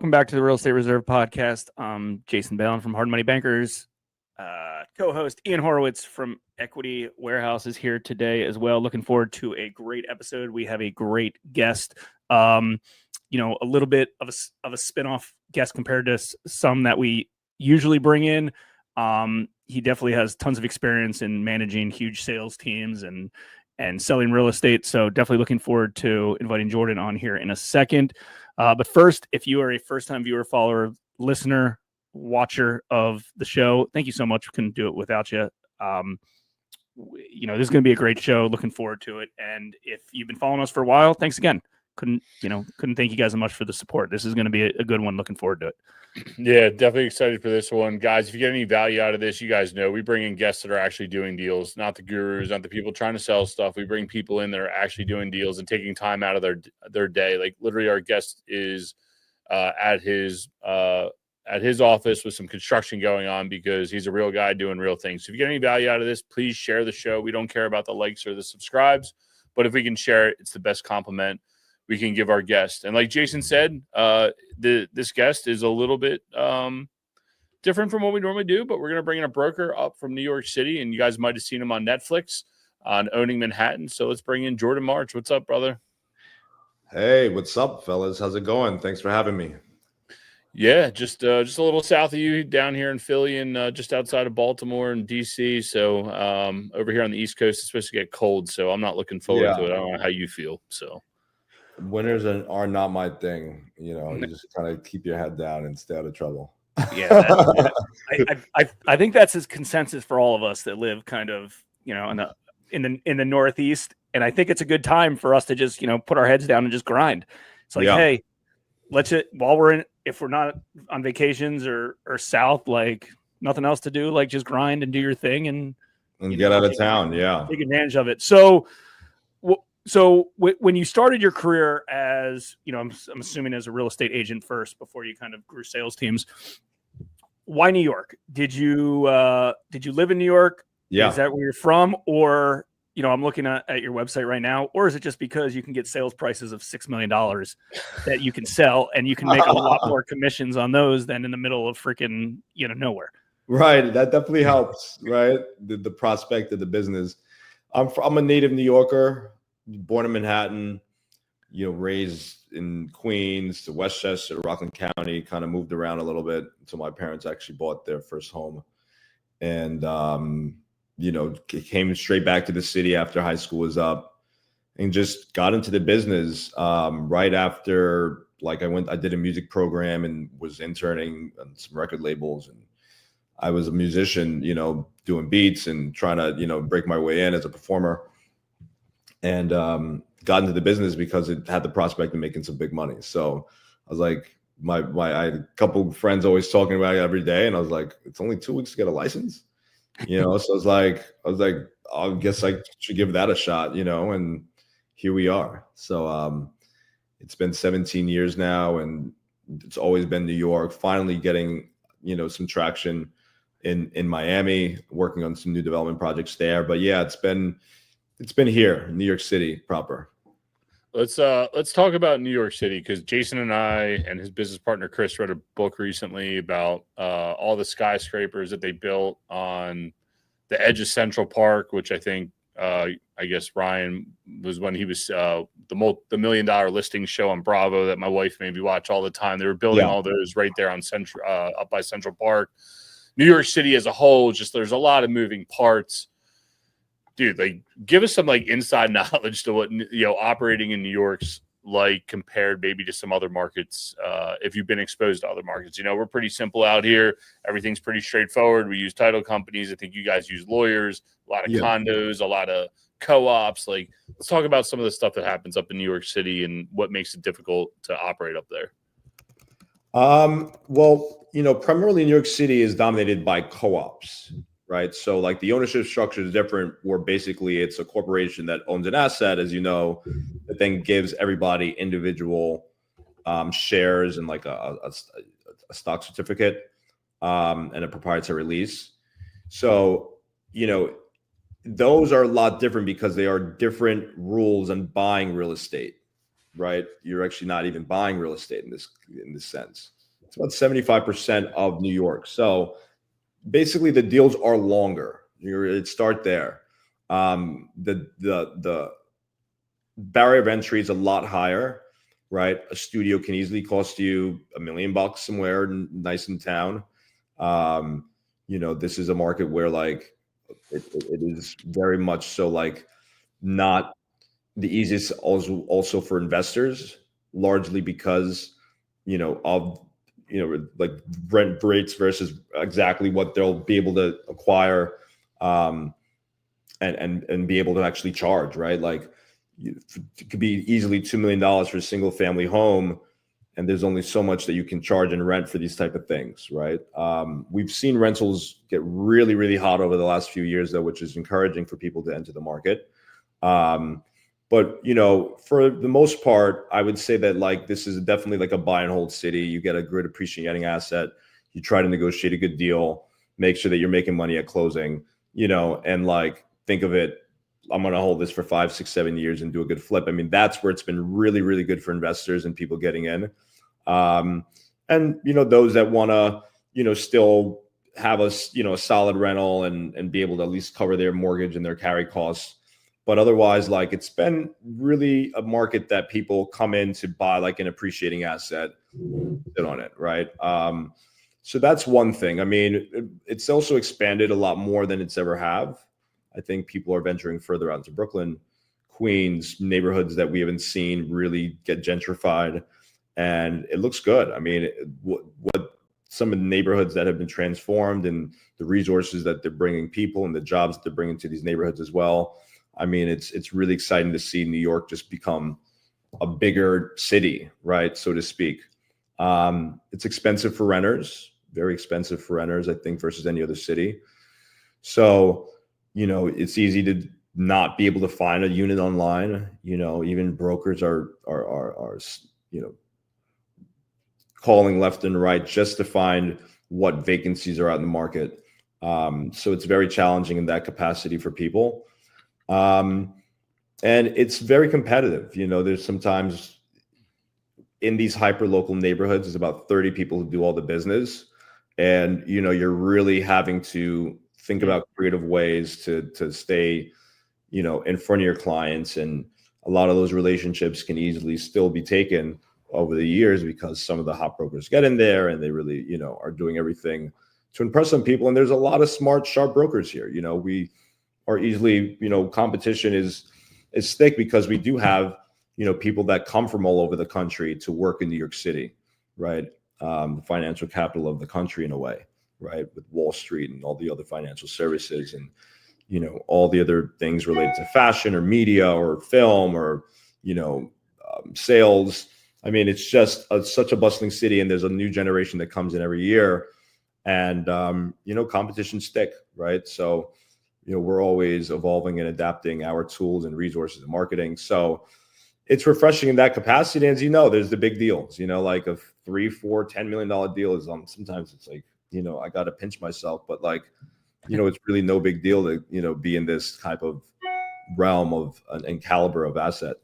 Welcome back to the Real Estate Reserve podcast. Jason Ballin from Hard Money Bankers. Co-host Ian Horowitz from Equity Warehouse is here today as well. Looking forward to a great episode. We have a great guest. A little bit of a spinoff guest compared to some that we usually bring in. He definitely has tons of experience in managing huge sales teams and selling real estate. So definitely looking forward to inviting Jordan on here in a second. But first, if you are a first-time viewer, follower, listener, watcher of the show, thank you so much. We couldn't do it without you. This is going to be a great show. Looking forward to it. And if you've been following us for a while, thanks again. Couldn't thank you guys so much for the support. This is going to be a good one. Looking forward to it. Yeah, definitely excited for this one. Guys, if you get any value out of this, you guys know we bring in guests that are actually doing deals, not the gurus, not the people trying to sell stuff. We bring people in that are actually doing deals and taking time out of their day. Like literally our guest is at his office with some construction going on because he's a real guy doing real things. So if you get any value out of this, please share the show. We don't care about the likes or the subscribes, but if we can share it, it's the best compliment we can give our guest. And like Jason said, this guest is a little bit different from what we normally do, but we're going to bring in a broker up from New York City, and you guys might have seen him on Netflix on Owning Manhattan. So let's bring in Jordan March. What's up, brother? Hey, what's up, fellas? How's it going? Thanks for having me. Yeah, just a little south of you, down here in Philly and just outside of Baltimore and DC. So over here on the East Coast, it's supposed to get cold, so I'm not looking forward to it. I don't know how you feel. So winters are not my thing. You just kind of keep your head down and stay out of trouble. Yeah, I think that's his consensus for all of us that live kind of in the Northeast, and I think it's a good time for us to just put our heads down and just grind. It's like, hey, if we're not on vacations or south, like nothing else to do, like just grind and do your thing and get out of town. Yeah, take advantage of it. So when you started your career as, I'm assuming as a real estate agent first before you kind of grew sales teams, why New York? Did you live in New York? Yeah. Is that where you're from? Or, I'm looking at your website right now, or is it just because you can get sales prices of $6 million that you can sell and you can make a lot more commissions on those than in the middle of freaking, nowhere? Right. That definitely helps, right? The prospect of the business. I'm a native New Yorker. Born in Manhattan, raised in Queens to Westchester, Rockland County, kind of moved around a little bit until my parents actually bought their first home. And, came straight back to the city after high school was up and just got into the business right after, I did a music program and was interning on some record labels. And I was a musician, doing beats and trying to, break my way in as a performer. And got into the business because it had the prospect of making some big money. So I was like, I had a couple of friends always talking about it every day, and I was like, it's only 2 weeks to get a license, So I was like, I guess I should give that a shot, and here we are. So it's been 17 years now, and it's always been New York. Finally getting some traction in Miami, working on some new development projects there. But yeah, it's been here, New York City proper. Let's talk about New York City, because Jason and I and his business partner Chris read a book recently about all the skyscrapers that they built on the edge of Central Park, which I think I guess Ryan was when he was the $1 million listing show on Bravo that my wife made me watch all the time. They were building all those right there on Central up by Central Park. New York City as a whole, just there's a lot of moving parts. Dude, give us some inside knowledge to what operating in New York's like compared maybe to some other markets. If you've been exposed to other markets, we're pretty simple out here. Everything's pretty straightforward. We use title companies. I think you guys use lawyers. A lot of condos, a lot of co-ops. Let's talk about some of the stuff that happens up in New York City and what makes it difficult to operate up there. Well, primarily New York City is dominated by co-ops. Right. So the ownership structure is different, where basically it's a corporation that owns an asset, as that then gives everybody individual shares and a stock certificate and a proprietary lease. So, those are a lot different because they are different rules on buying real estate. Right. You're actually not even buying real estate in this sense. It's about 75% of New York. So basically, the deals are longer. It start there. The barrier of entry is a lot higher, right? A studio can easily cost you $1 million somewhere nice in town. This is a market where like it is very much so like not the easiest also for investors, largely because of like rent rates versus exactly what they'll be able to acquire and be able to actually charge, right? Like it could be easily $2 million for a single family home, and there's only so much that you can charge in rent for these type of things, right? We've seen rentals get really, really hot over the last few years, though, which is encouraging for people to enter the market. But for the most part, I would say that like this is definitely like a buy and hold city. You get a good appreciating asset. You try to negotiate a good deal, make sure that you're making money at closing, and like think of it, I'm going to hold this for 5, 6, 7 years and do a good flip. I mean, that's where it's been really, really good for investors and people getting in. And those that want to, still have a solid rental and be able to at least cover their mortgage and their carry costs. But otherwise, like it's been really a market that people come in to buy like an appreciating asset, sit on it, right? So that's one thing. I mean, it's also expanded a lot more than it's ever have. I think people are venturing further out into Brooklyn, Queens, neighborhoods that we haven't seen really get gentrified, and it looks good. I mean, what some of the neighborhoods that have been transformed and the resources that they're bringing people and the jobs that they're bringing to these neighborhoods as well. I mean, it's really exciting to see New York just become a bigger city, right, so to speak. It's expensive for renters, very expensive for renters, I think, versus any other city. So, it's easy to not be able to find a unit online. Even brokers are calling left and right just to find what vacancies are out in the market. So it's very challenging in that capacity for people. And it's very competitive. There's sometimes in these hyper local neighborhoods, there's about 30 people who do all the business. And, you're really having to think about creative ways to stay, in front of your clients. And a lot of those relationships can easily still be taken over the years because some of the hot brokers get in there and they really, are doing everything to impress some people. And there's a lot of smart, sharp brokers here. We are easily, competition is thick because we do have, people that come from all over the country to work in New York City, right? The financial capital of the country in a way, right? With Wall Street and all the other financial services and, all the other things related to fashion or media or film or, sales. I mean, it's just such a bustling city, and there's a new generation that comes in every year, and, competition's thick, right? So, we're always evolving and adapting our tools and resources and marketing. So it's refreshing in that capacity. And as there's the big deals, like a $3, $4, $10 million deal is on. Sometimes it's like, I got to pinch myself, but like, it's really no big deal to, be in this type of realm of and caliber of asset.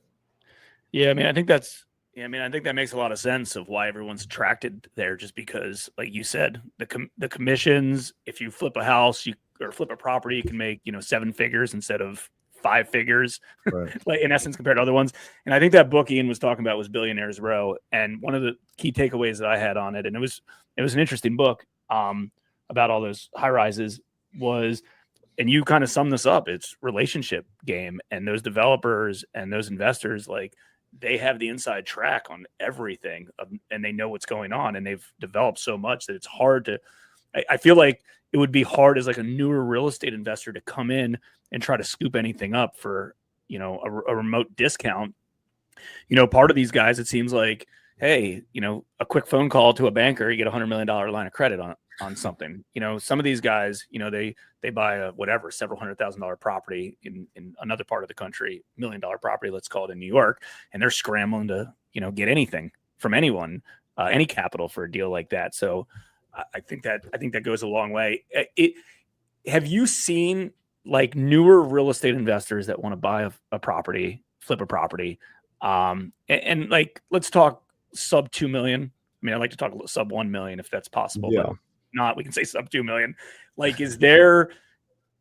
Yeah. I think that makes a lot of sense of why everyone's attracted there, just because, like you said, the commissions, if you flip a house, or flip a property, you can make, 7 figures instead of 5 figures, Right. like in essence, compared to other ones. And I think that book Ian was talking about was Billionaires Row. And one of the key takeaways that I had on it, and it was an interesting book about all those high rises, was, and you kind of sum this up, it's relationship game. And those developers and those investors, like, they have the inside track on everything, and they know what's going on, and they've developed so much that it's hard to, I feel like it would be hard as like a newer real estate investor to come in and try to scoop anything up for, a remote discount. Part of these guys, it seems like, hey, a quick phone call to a banker, you get $100 million line of credit on something. Some of these guys, they buy a whatever, several $100,000 property in another part of the country, $1 million property, let's call it, in New York, and they're scrambling to, get anything from anyone, any capital for a deal like that. So I think that goes a long way. Have you seen like newer real estate investors that want to buy a property, flip a property, and like, let's talk sub 2 million, I mean, I'd like to talk a little sub 1 million if that's possible, Yeah. but not, we can say sub 2 million. Like, is there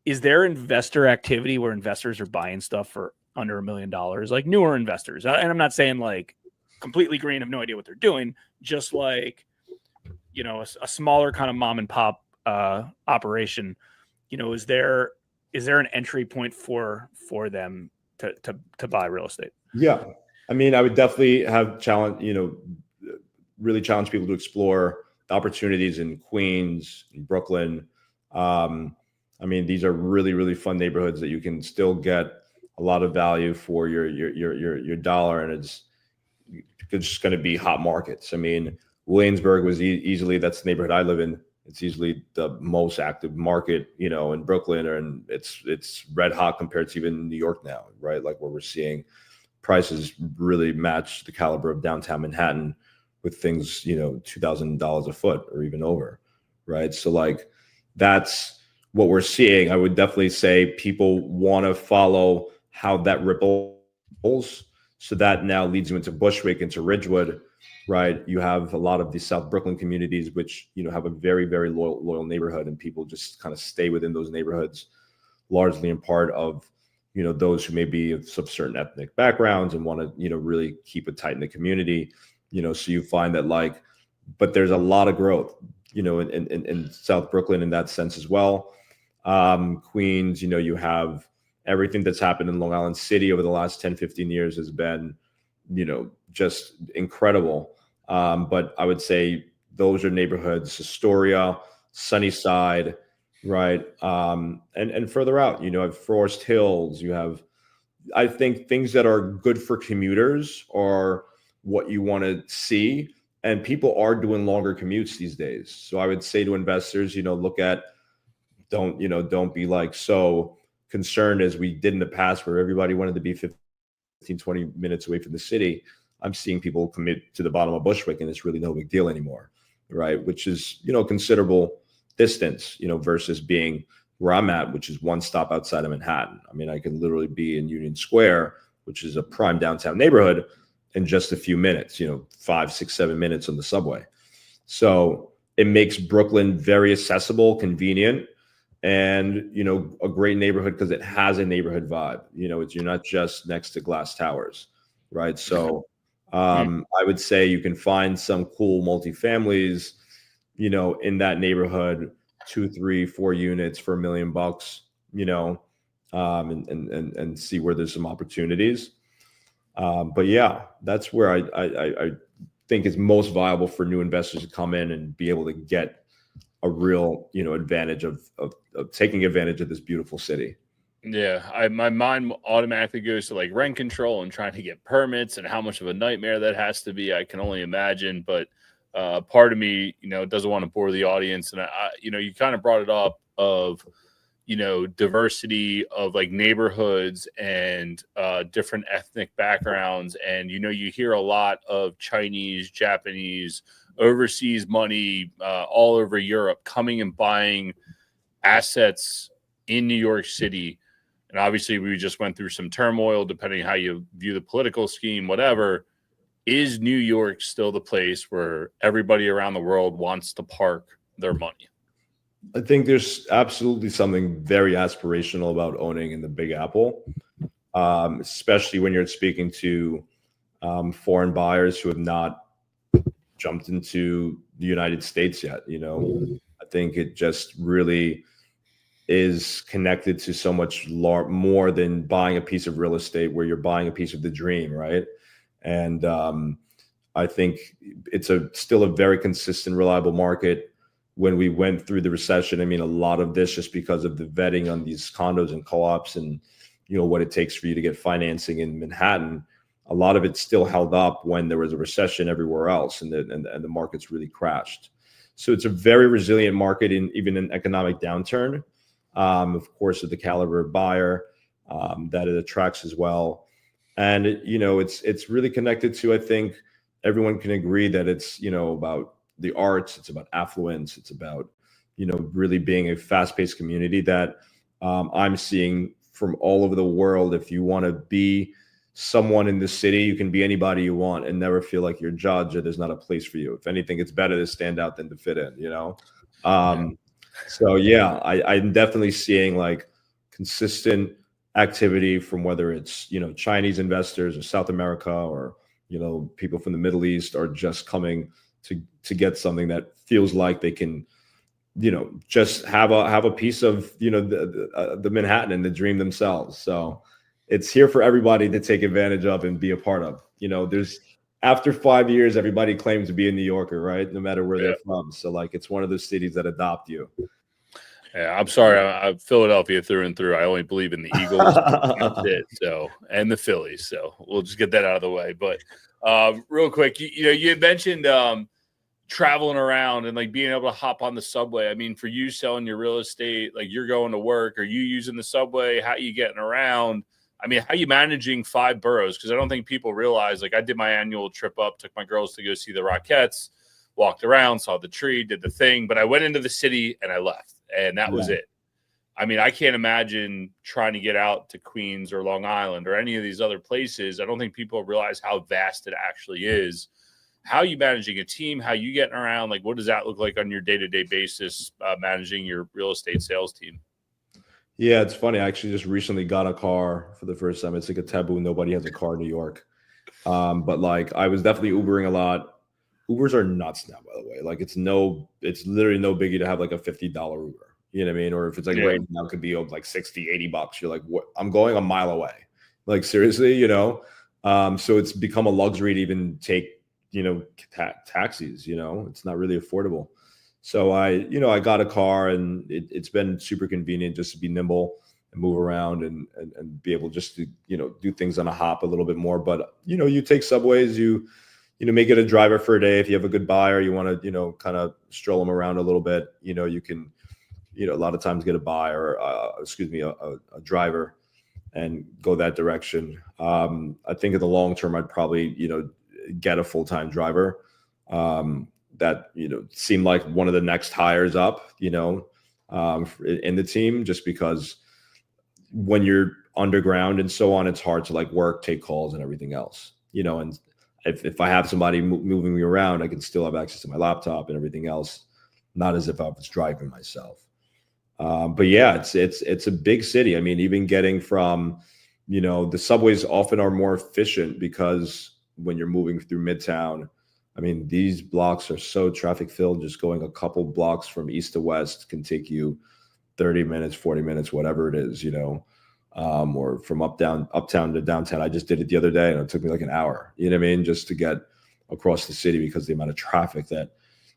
investor activity where investors are buying stuff for under $1 million, like newer investors? And I'm not saying like completely green, have no idea what they're doing, just like, you know, a smaller kind of mom and pop operation. You know, is there an entry point for them to buy real estate? Yeah. I mean, I would definitely have really challenge people to explore the opportunities in Queens, in Brooklyn. I mean, these are really, really fun neighborhoods that you can still get a lot of value for your dollar, and it's just going to be hot markets. I mean, Williamsburg was easily, that's the neighborhood I live in. It's easily the most active market, you know, in Brooklyn, and it's red hot compared to even New York now, right? Like where we're seeing prices really match the caliber of downtown Manhattan with things, you know, $2,000 a foot or even over, right? So like that's what we're seeing. I would definitely say people want to follow how that ripples. So that now leads you into Bushwick, into Ridgewood, right? You have a lot of the South Brooklyn communities, which, you know, have a very, very loyal neighborhood, and people just kind of stay within those neighborhoods, largely in part of, you know, those who may be of some certain ethnic backgrounds and want to, you know, really keep it tight in the community, you know, so you find that like, but there's a lot of growth, you know, in South Brooklyn in that sense as well. Queens, you know, you have everything that's happened in Long Island City over the last 10, 15 years has been, you know, just incredible. But I would say those are neighborhoods, Astoria, Sunnyside, right? And further out, you know, have Forest Hills, you have, I think things that are good for commuters are what you want to see. And people are doing longer commutes these days. So I would say to investors, you know, look at, don't be like so concerned as we did in the past where everybody wanted to be 15, 20 minutes away from the city. I'm seeing people commit to the bottom of Bushwick and it's really no big deal anymore, right? Which is, you know, considerable distance, you know, versus being where I'm at, which is one stop outside of Manhattan. I mean, I can literally be in Union Square, which is a prime downtown neighborhood, in just a few minutes, you know, 5, 6, 7 minutes on the subway. So it makes Brooklyn very accessible, convenient, and, you know, a great neighborhood because it has a neighborhood vibe. You know, you're not just next to glass towers, right? So I would say you can find some cool multifamilies, you know, in that neighborhood, 2, 3, 4 units for $1 million, you know, and see where there's some opportunities. But yeah, that's where I think is most viable for new investors to come in and be able to get a real, you know, advantage of taking advantage of this beautiful city. Yeah, my mind automatically goes to like rent control and trying to get permits and how much of a nightmare that has to be. I can only imagine, but part of me, you know, doesn't want to bore the audience. And you know, you kind of brought it up of, you know, diversity of like neighborhoods and different ethnic backgrounds. And, you know, you hear a lot of Chinese, Japanese, overseas money all over Europe coming and buying assets in New York City. And obviously we just went through some turmoil, depending how you view the political scheme, whatever. Is New York still the place where everybody around the world wants to park their money? I think there's absolutely something very aspirational about owning in the Big Apple, especially when you're speaking to foreign buyers who have not jumped into the United States yet. You know, I think it just really is connected to so much more than buying a piece of real estate, where you're buying a piece of the dream, right? And I think it's still a very consistent, reliable market. When we went through the recession, I mean, a lot of this just because of the vetting on these condos and co-ops and, you know, what it takes for you to get financing in Manhattan, a lot of it still held up when there was a recession everywhere else, and the markets really crashed. So it's a very resilient market even in economic downturn. Of course, with the caliber of buyer that it attracts as well. And, you know, it's really connected to, I think everyone can agree that it's, you know, about the arts, it's about affluence, it's about, you know, really being a fast-paced community that I'm seeing from all over the world. If you want to be someone in the city. You can be anybody you want and never feel like you're judged or there's not a place for you. If anything, it's better to stand out than to fit in, you know? So yeah, I'm definitely seeing like consistent activity from whether it's, you know, Chinese investors or South America or, you know, people from the Middle East are just coming to get something that feels like they can, you know, just have a piece of, you know, the Manhattan and the dream themselves. So it's here for everybody to take advantage of and be a part of. You know, there's after 5 years, everybody claims to be a New Yorker, right? No matter where they're from. So like, it's one of those cities that adopt you. Yeah, I'm sorry. I'm Philadelphia through and through. I only believe in the Eagles. That's it. So, and the Phillies. So we'll just get that out of the way. But real quick, you know, you had mentioned traveling around and like being able to hop on the subway. I mean, for you selling your real estate, like you're going to work, are you using the subway? How you getting around? I mean, how you managing 5 boroughs? Because I don't think people realize, like I did my annual trip up, took my girls to go see the Rockettes, walked around, saw the tree, did the thing, but I went into the city and I left, and that was it. I mean, I can't imagine trying to get out to Queens or Long Island or any of these other places. I don't think people realize how vast it actually is. How are you managing a team? How you getting around? Like, what does that look like on your day-to-day basis, managing your real estate sales team? Yeah, it's funny. I actually just recently got a car for the first time. It's like a taboo. Nobody has a car in New York. But like I was definitely Ubering a lot. Ubers are nuts now, by the way. Like it's literally no biggie to have like a $50 Uber. You know what I mean? Or if it's like right now, it could be like 60, $80. You're like, what? I'm going a mile away. Like seriously, you know? So it's become a luxury to even take, you know, taxis, you know, it's not really affordable. So I got a car and it's been super convenient just to be nimble and move around and be able just to, you know, do things on a hop a little bit more. But, you know, you take subways, you may get a driver for a day. If you have a good buyer, you want to, you know, kind of stroll them around a little bit, you know, you can, you know, a lot of times get a buyer, a driver and go that direction. I think in the long term, I'd probably, you know, get a full-time driver. That, you know, seemed like one of the next hires up, you know, in the team, just because when you're underground and so on, it's hard to like work, take calls and everything else, you know, and if I have somebody moving me around, I can still have access to my laptop and everything else, not as if I was driving myself. But yeah, it's a big city. I mean, even getting from, you know, the subways often are more efficient because when you're moving through Midtown, I mean, these blocks are so traffic filled. Just going a couple blocks from east to west can take you 30 minutes, 40 minutes, whatever it is, you know, or from uptown to downtown. I just did it the other day and it took me like an hour, you know what I mean? Just to get across the city because the amount of traffic that,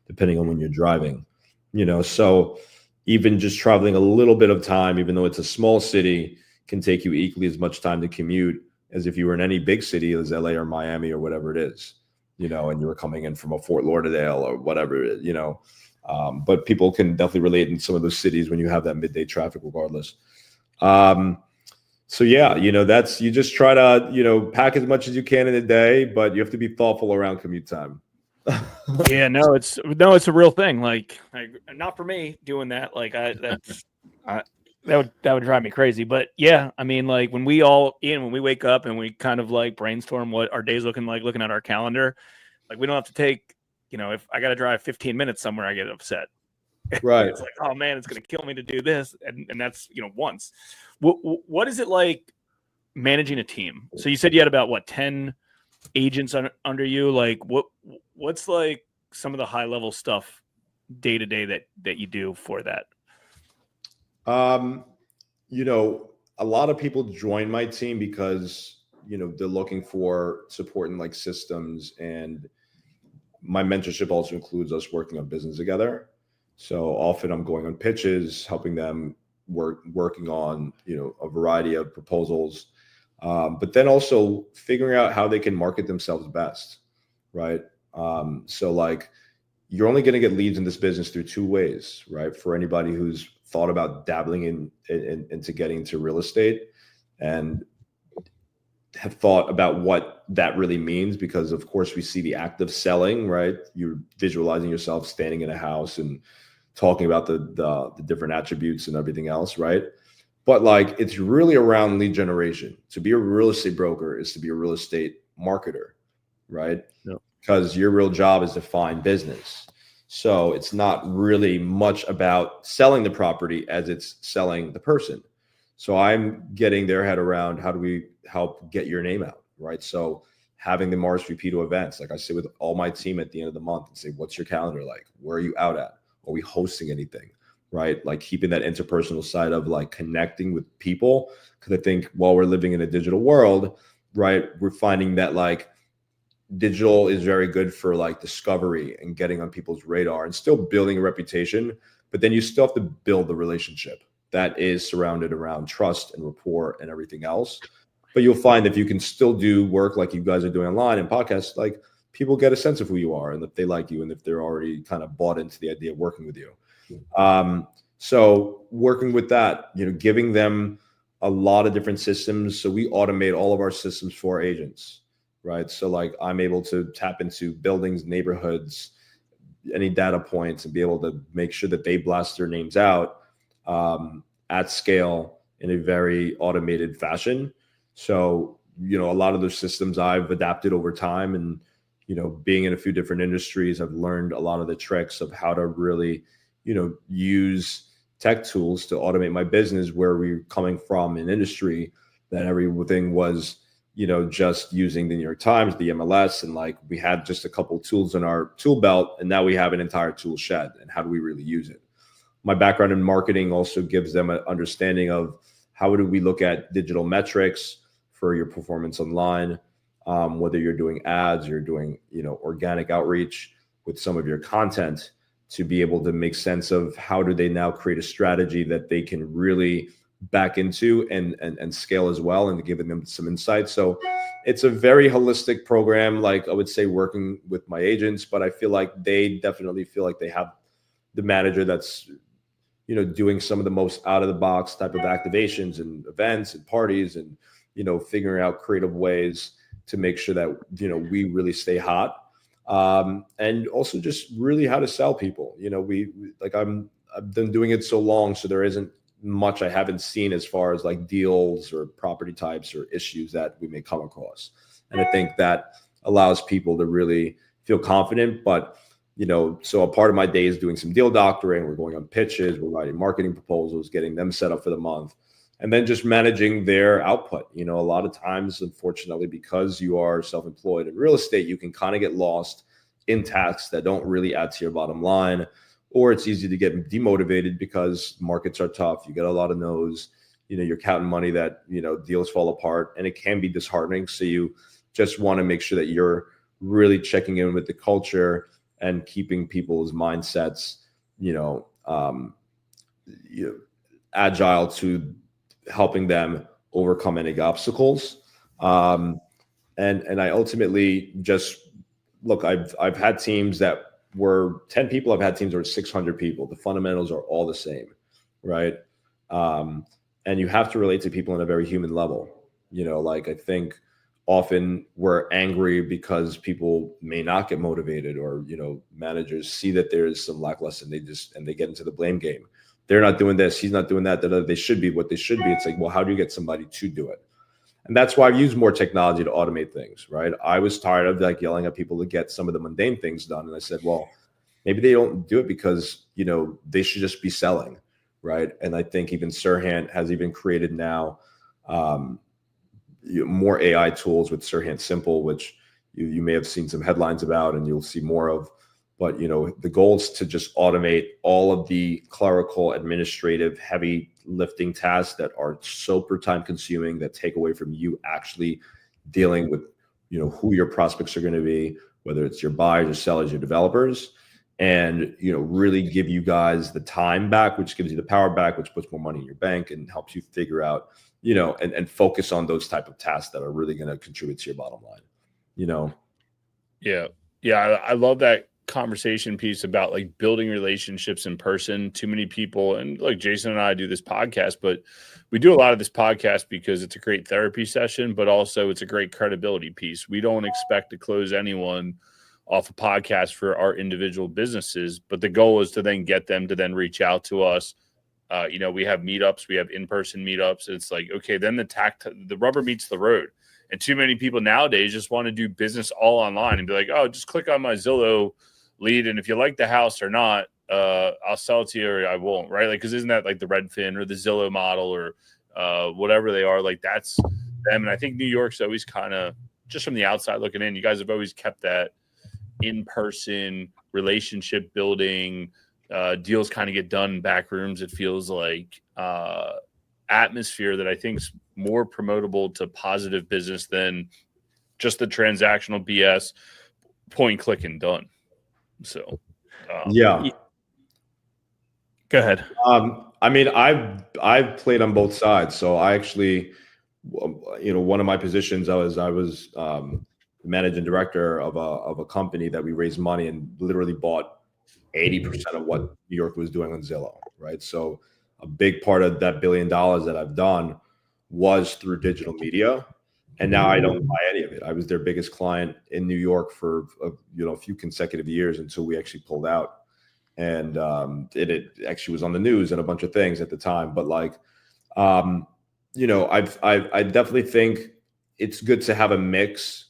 depending on when you're driving, you know, so even just traveling a little bit of time, even though it's a small city, can take you equally as much time to commute as if you were in any big city as LA or Miami or whatever it is, you know, and you were coming in from a Fort Lauderdale or whatever, you know. But people can definitely relate in some of those cities when you have that midday traffic regardless. So yeah, you know, you just try to, you know, pack as much as you can in a day, but you have to be thoughtful around commute time. Yeah, it's a real thing. Like not for me doing that. Like that would drive me crazy. But yeah, I mean, like when we wake up and we kind of like brainstorm what our day's looking like, looking at our calendar, like we don't have to take, you know, if I got to drive 15 minutes somewhere, I get upset. Right. It's like, oh man, it's going to kill me to do this. And that's, you know, once. What is it like managing a team? So you said you had about 10 agents under you. Like what's like some of the high level stuff day to day that you do for that? You know, a lot of people join my team because, you know, they're looking for support in like systems, and my mentorship also includes us working on business together. So often I'm going on pitches, helping them working on, you know, a variety of proposals, but then also figuring out how they can market themselves best, right? So like you're only going to get leads in this business through 2 ways, right? For anybody who's thought about dabbling into getting into real estate and have thought about what that really means, because of course we see the act of selling, right? You're visualizing yourself standing in a house and talking about the different attributes and everything else, right? But like, it's really around lead generation. To be a real estate broker is to be a real estate marketer, right? Yep. Because your real job is to find business. So it's not really much about selling the property as it's selling the person. So I'm getting their head around, how do we help get your name out, right? So having the RSVP to events, like I sit with all my team at the end of the month and say, what's your calendar like? Where are you out at? Are we hosting anything? Right? Like keeping that interpersonal side of like connecting with people. Because I think while we're living in a digital world, right, we're finding that like digital is very good for like discovery and getting on people's radar and still building a reputation. But then you still have to build the relationship that is surrounded around trust and rapport and everything else. But you'll find if you can still do work like you guys are doing online and podcasts, like people get a sense of who you are and if they like you and if they're already kind of bought into the idea of working with you. So working with that, giving them a lot of different systems. So we automate all of our systems for our agents, right? So like I'm able to tap into buildings, neighborhoods, any data points and be able to make sure that they blast their names out at scale in a very automated fashion. So, a lot of those systems I've adapted over time and, being in a few different industries, I've learned a lot of the tricks of how to really, use tech tools to automate my business where we're coming from an industry that everything was, just using the New York Times, the MLS, and like we had just a couple tools in our tool belt and now we have an entire tool shed and how do we really use it? My background in marketing also gives them an understanding of how do we look at digital metrics for your performance online, whether you're doing ads, you're doing, organic outreach with some of your content to be able to make sense of how do they now create a strategy that they can really back into and scale as well and giving them some insights. So it's a very holistic program, like I would say working with my agents, but I feel like they definitely feel like they have the manager that's, doing some of the most out of the box type of activations and events and parties and, figuring out creative ways to make sure that, we really stay hot. And also just really how to sell people. I've been doing it so long, so there isn't much I haven't seen as far as like deals or property types or issues that we may come across. And I think that allows people to really feel confident. But, so a part of my day is doing some deal doctoring. We're going on pitches, we're writing marketing proposals, getting them set up for the month, and then just managing their output. A lot of times, unfortunately, because you are self-employed in real estate, you can kind of get lost in tasks that don't really add to your bottom line, or it's easy to get demotivated because markets are tough. You get a lot of no's, you're counting money that, deals fall apart, and it can be disheartening. So you just want to make sure that you're really checking in with the culture and keeping people's mindsets, agile to helping them overcome any obstacles. And I ultimately just look, I've had teams that were 10 people. I've had teams that were 600 people. The fundamentals are all the same, right? And you have to relate to people on a very human level. I think often we're angry because people may not get motivated or, managers see that there is some lackluster and they get into the blame game. They're not doing this. He's not doing that. They should be what they should be. It's like, well, how do you get somebody to do it? And that's why I've used more technology to automate things, right? I was tired of like yelling at people to get some of the mundane things done. And I said, well, maybe they don't do it because, they should just be selling, right? And I think even Sirhan has even created now more AI tools with Sirhan Simple, which you may have seen some headlines about and you'll see more of. But, the goal is to just automate all of the clerical, administrative, heavy lifting tasks that are super time consuming, that take away from you actually dealing with, who your prospects are going to be, whether it's your buyers, your sellers, your developers, and, really give you guys the time back, which gives you the power back, which puts more money in your bank and helps you figure out, and focus on those type of tasks that are really going to contribute to your bottom line, Yeah. Yeah. I love that conversation piece about like building relationships in person. Too many people, and like Jason and I do this podcast, but we do a lot of this podcast because it's a great therapy session, but also it's a great credibility piece. We don't expect to close anyone off a podcast for our individual businesses, but the goal is to then get them to then reach out to us We have meetups, we have in-person meetups. It's like, okay, then the rubber meets the road. And too many people nowadays just want to do business all online and be like, oh, just click on my Zillow lead. And if you like the house or not, I'll sell it to you or I won't, right? Like, because isn't that like the Redfin or the Zillow model or whatever they are? Like, that's them. And I think New York's always kind of, just from the outside looking in, you guys have always kept that in-person relationship building, deals kind of get done in back rooms. It feels like atmosphere that I think is more promotable to positive business than just the transactional BS, point, click, and done. So, yeah. Go ahead. I mean, I've played on both sides. So I actually, one of my positions, I was managing director of a company that we raised money and literally bought 80% of what New York was doing on Zillow, right? So a big part of that $1 billion that I've done was through digital media. And now I don't buy any of it. I was their biggest client in New York for a few consecutive years until we actually pulled out. And it actually was on the news and a bunch of things at the time. But I definitely think it's good to have a mix,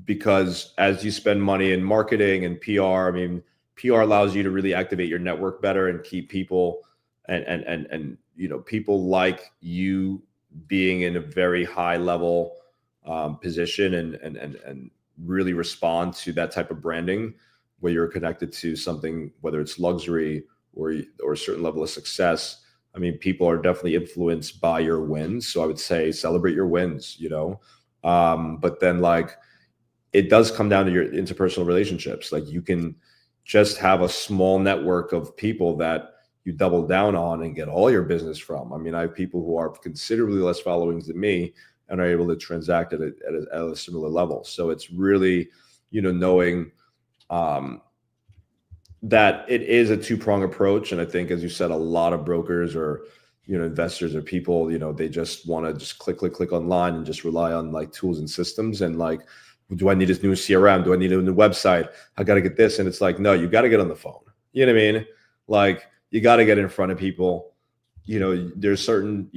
because as you spend money in marketing and PR, I mean, PR allows you to really activate your network better and keep people and people like you being in a very high level position and really respond to that type of branding where you're connected to something, whether it's luxury or a certain level of success. I mean, people are definitely influenced by your wins. So I would say celebrate your wins, but then it does come down to your interpersonal relationships. Like, you can just have a small network of people that you double down on and get all your business from. I mean, I have people who are considerably less followings than me and are able to transact at a similar level. So it's really, knowing that it is a two-pronged approach. And I think, as you said, a lot of brokers or, investors or people, they just want to just click online and just rely on tools and systems. And do I need this new CRM? Do I need a new website? I got to get this. And it's like, no, you got to get on the phone. You know what I mean? You got to get in front of people. There's certain,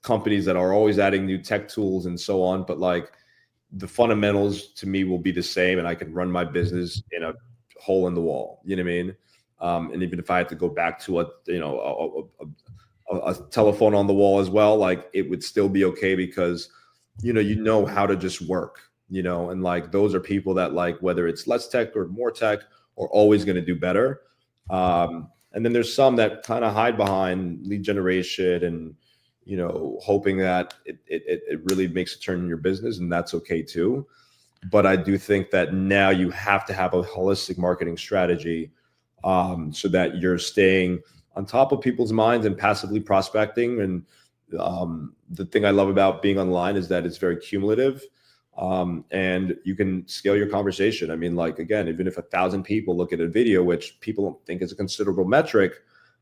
companies that are always adding new tech tools and so on. But the fundamentals to me will be the same. And I can run my business in a hole in the wall. You know what I mean? And even if I had to go back to a telephone on the wall as well, it would still be okay, because, you how to just work. And those are people that whether it's less tech or more tech, are always going to do better. And then there's some that kind of hide behind lead generation and, hoping that it really makes a turn in your business, and that's okay too. But I do think that now you have to have a holistic marketing strategy, so that you're staying on top of people's minds and passively prospecting. And the thing I love about being online is that it's very cumulative. And you can scale your conversation. I mean, again, even if 1,000 people look at a video, which people don't think is a considerable metric,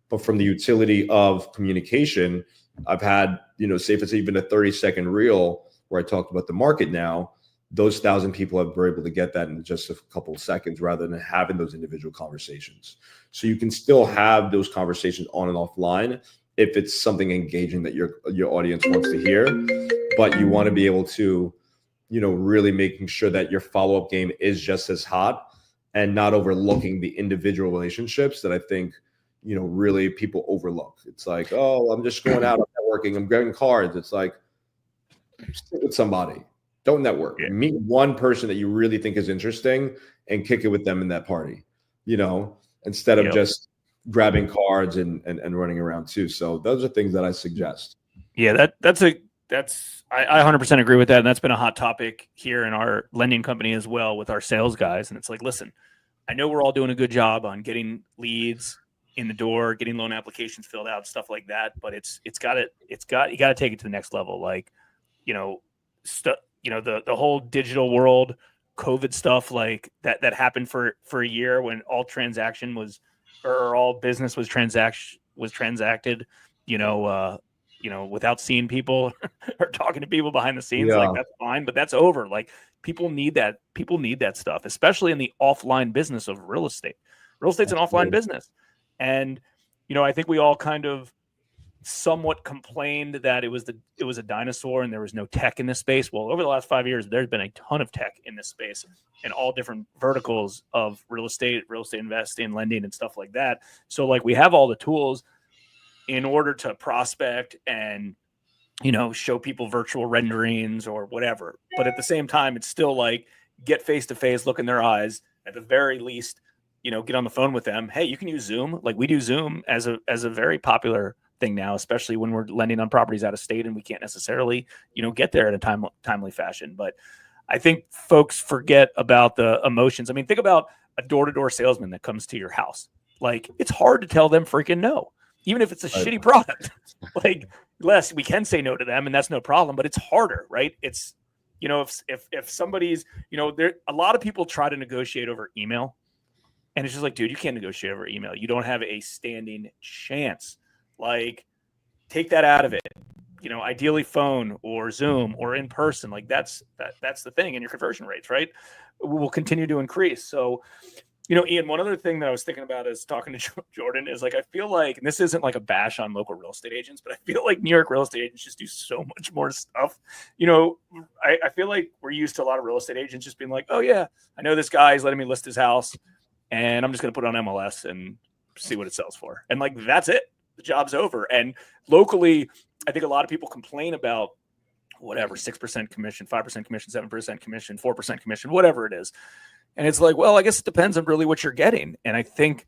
but from the utility of communication, I've had, say if it's even a 30-second reel where I talked about the market now, those 1,000 people were able to get that in just a couple of seconds rather than having those individual conversations. So you can still have those conversations on and offline if it's something engaging that your audience wants to hear, but you want to be able to, really making sure that your follow-up game is just as hot and not overlooking the individual relationships that I think, really people overlook. It's like, oh, I'm just going out, I'm networking, I'm getting cards. It's like, sit with somebody, don't network. Yeah. Meet one person that you really think is interesting and kick it with them in that party, instead of just grabbing cards and running around too. So those are things that I suggest. Yeah, I 100% agree with that. And that's been a hot topic here in our lending company as well with our sales guys. And it's like, listen, I know we're all doing a good job on getting leads in the door, getting loan applications filled out, stuff like that. But you got to take it to the next level. The whole digital world, COVID stuff that happened for a year when all transaction was, or all business was transacted, without seeing people or talking to people behind the scenes. That's fine, but that's over. People need that. People need that stuff, especially in the offline business of real estate. Real estate's an offline business. And, I think we all kind of somewhat complained that it was a dinosaur and there was no tech in this space. Well, over the last 5 years, there's been a ton of tech in this space in all different verticals of real estate investing, lending, and stuff like that. So like we have all the tools in order to prospect and, you know, show people virtual renderings or whatever. But at the same time, it's still like get face to face, look in their eyes, at the very least, you know, get on the phone with them. Hey, you can use Zoom. Like we do Zoom as a very popular thing now, especially when we're lending on properties out of state and we can't necessarily, you know, get there in a timely fashion. But I think folks forget about the emotions. I mean, think about a door-to-door salesman that comes to your house. Like it's hard to tell them freaking no, even if it's a shitty product. Like, less we can say no to them and that's no problem, but it's harder, right? It's, you know, if somebody's, you know, there, a lot of people try to negotiate over email and it's just like, dude, you can't negotiate over email. You don't have a standing chance. Like take that out of it, you know, ideally phone or Zoom or in person. Like that's the thing. And your conversion rates, right, will continue to increase. So, you know, Ian, one other thing that I was thinking about is talking to Jordan is like, I feel like, and this isn't like a bash on local real estate agents, but I feel like New York real estate agents just do so much more stuff. You know, I feel like we're used to a lot of real estate agents just being like, oh yeah, I know this guy, he's letting me list his house and I'm just going to put it on MLS and see what it sells for. And like, that's it. The job's over. And locally, I think a lot of people complain about whatever, 6% commission, 5% commission, 7% commission, 4% commission, whatever it is. And it's like, well, I guess it depends on really what you're getting. And I think,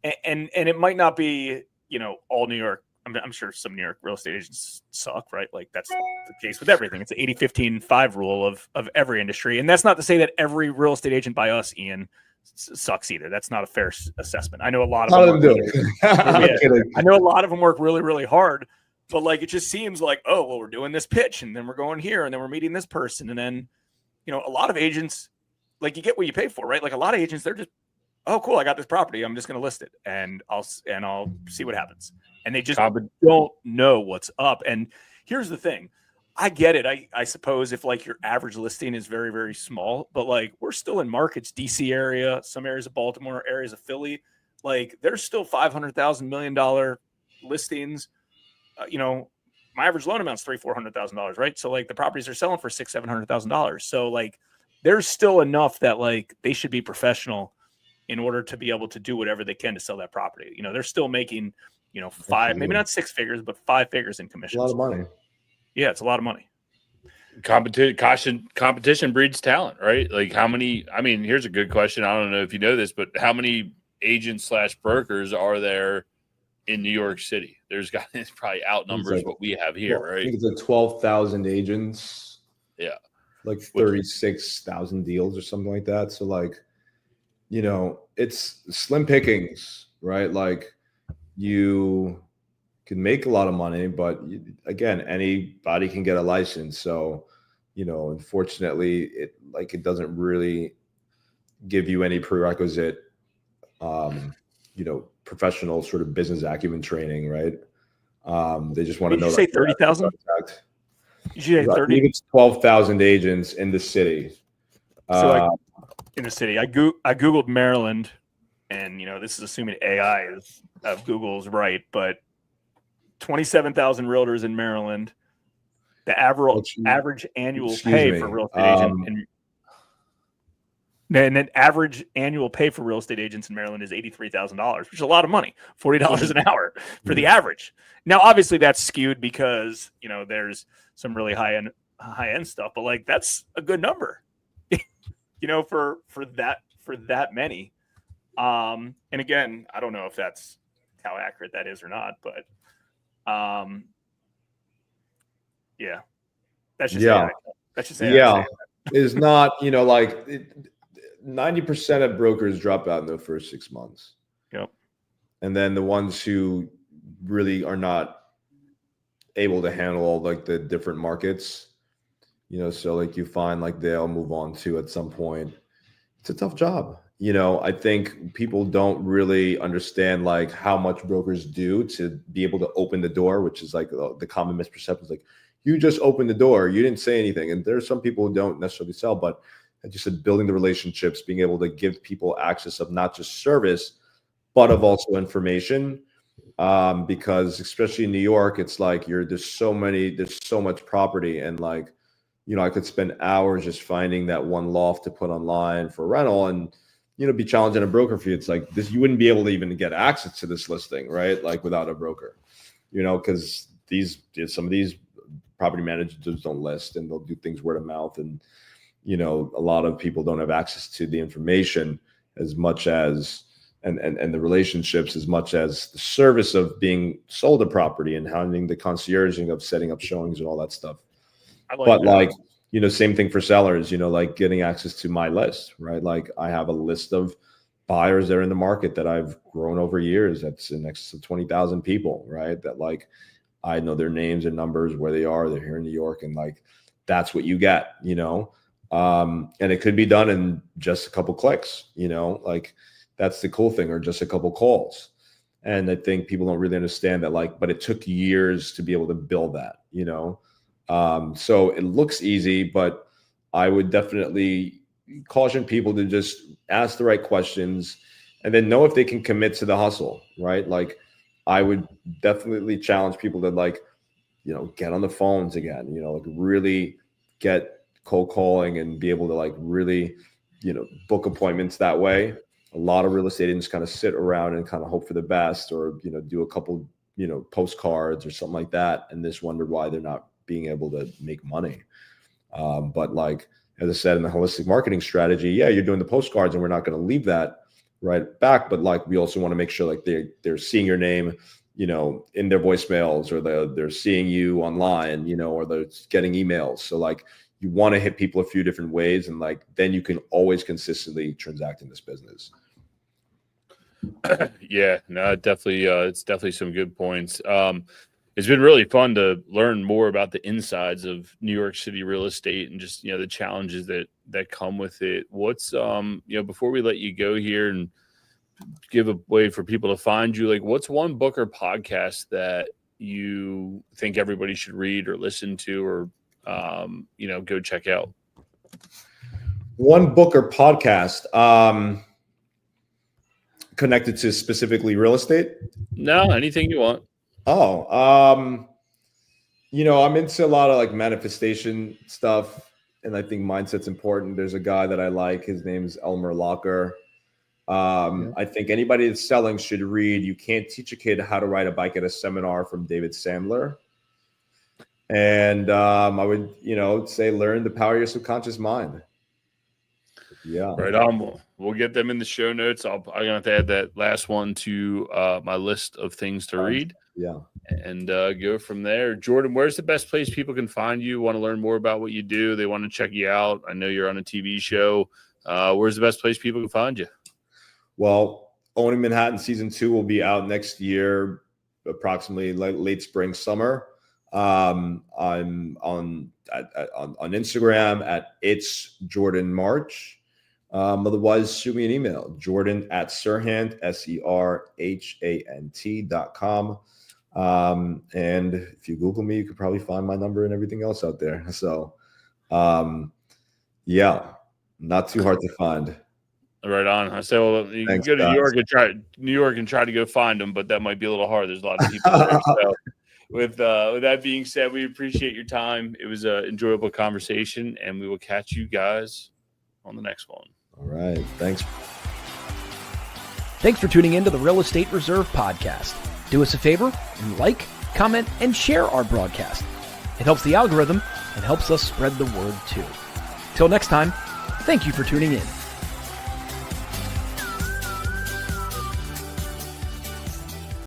and it might not be, you know, all New York. I'm sure some New York real estate agents suck, right? Like that's the case with everything. It's the 80-15-5 rule of every industry. And that's not to say that every real estate agent by us, Ian, sucks either. That's not a fair assessment. I know a lot of them do. I know a lot of them work really, really hard, but like, it just seems like, oh, well, we're doing this pitch and then we're going here and then we're meeting this person. And then, you know, a lot of agents, like you get what you pay for, right? Like a lot of agents, they're just, oh, cool, I got this property. I'm just going to list it and I'll see what happens. And they just don't know what's up. And here's the thing. I get it. I suppose if like your average listing is very, very small, but like we're still in markets, DC area, some areas of Baltimore, areas of Philly, like there's still $500,000 $1 million listings. You know, my average loan amount's $300,000-$400,000, right? So like the properties are selling for $600,000-$700,000. So like there's still enough that like they should be professional in order to be able to do whatever they can to sell that property. You know, they're still making, you know, maybe not 6 figures, but 5 figures in commissions. A lot of money. Yeah, it's a lot of money. Competition breeds talent, right? Like how many, I mean, here's a good question. I don't know if you know this, but how many agents / brokers are there in New York City? There's got, it's probably outnumbers like, what we have here, right? I think it's like 12,000 agents. Yeah. Like 36,000 deals or something like that. So like, you know, it's slim pickings, right? Like you can make a lot of money, but again, anybody can get a license. So, you know, unfortunately, it doesn't really give you any prerequisite, you know, professional sort of business acumen training, right? They just want to know. Did you say 30,000? You should say 30. I believe it's 12,000 agents in the city. So like in the city, I Googled Maryland, and you know, this is assuming AI of Google's right, but 27,000 realtors in Maryland. The average annual pay for real estate agent and then average annual pay for real estate agents in Maryland is $83,000, which is a lot of money, $40 an hour for the average. Now, obviously that's skewed because, you know, there's some really high end stuff, but like, that's a good number, you know, for that many. And again, I don't know if that's how accurate that is or not, but yeah, that's just yeah. That's just It's not, you know, like 90% of brokers drop out in the first 6 months. Yep. And then the ones who really are not able to handle all like the different markets, you know, so like you find like they'll move on to at some point. It's a tough job. You know, I think people don't really understand like how much brokers do to be able to open the door, which is like the common misperception is like, you just opened the door, you didn't say anything. And there's some people who don't necessarily sell, but I just said building the relationships, being able to give people access of not just service, but of also information. Because especially in New York, it's like there's so much property, and like, I could spend hours just finding that one loft to put online for rental, and be challenging a broker fee. It's like this, you wouldn't be able to even get access to this listing, right? Like without a broker, because some of these property managers don't list, and they'll do things word of mouth, and a lot of people don't have access to the information as much as and the relationships as much as the service of being sold a property and having the concierging of setting up showings and all that stuff. But like, same thing for sellers, like getting access to my list, right? Like I have a list of buyers that are in the market that I've grown over years. That's in excess of 20,000 people, right? That like, I know their names and numbers, where they are, they're here in New York. And like, that's what you get, and it could be done in just a couple clicks, like that's the cool thing, or just a couple calls. And I think people don't really understand that, like, but it took years to be able to build that, so it looks easy, but I would definitely caution people to just ask the right questions and then know if they can commit to the hustle, right? Like I would definitely challenge people to like, get on the phones again, like really get cold calling and be able to like really, book appointments that way. A lot of real estate agents kind of sit around and kind of hope for the best, or, do a couple, postcards or something like that, and just wonder why they're not being able to make money. But like, as I said, in the holistic marketing strategy, yeah, you're doing the postcards and we're not going to leave that right back. But like, we also want to make sure like they're seeing your name, in their voicemails, or they're seeing you online, or they're getting emails. So like, you want to hit people a few different ways, and like, then you can always consistently transact in this business. Yeah, no, definitely. It's definitely some good points. It's been really fun to learn more about the insides of New York City real estate and just, the challenges that come with it. What's, before we let you go here and give a way for people to find you, like what's one book or podcast that you think everybody should read or listen to, or, go check out? One book or podcast, connected to specifically real estate? No, anything you want. I'm into a lot of like manifestation stuff, and I think mindset's important. There's a guy that I like. His name's Elmer Locker. I think anybody that's selling should read "You Can't Teach a Kid How to Ride a Bike at a Seminar" from David Sandler. And I would, say learn the power of your subconscious mind. Yeah. Right on. We'll get them in the show notes. I'm going to have to add that last one to my list of things to read. Yeah. And go from there. Jordan, where's the best place people can find you? Want to learn more about what you do? They want to check you out. I know you're on a TV show. Where's the best place people can find you? Well, Owning Manhattan season 2 will be out next year, approximately late spring, summer. I'm on Instagram at It's Jordan March. Otherwise, shoot me an email, Jordan@Serhant, SERHANT.com. And if you Google me, you could probably find my number and everything else out there. So, yeah, not too hard to find. Right on. I say, well, you can go to New York and try to go find them, but that might be a little hard. There's a lot of people there. So with that being said, we appreciate your time. It was an enjoyable conversation, and we will catch you guys on the next one. All right. Thanks. Thanks for tuning in to the Real Estate Reserve podcast. Do us a favor and like, comment, and share our broadcast. It helps the algorithm and helps us spread the word too. Till next time, thank you for tuning in.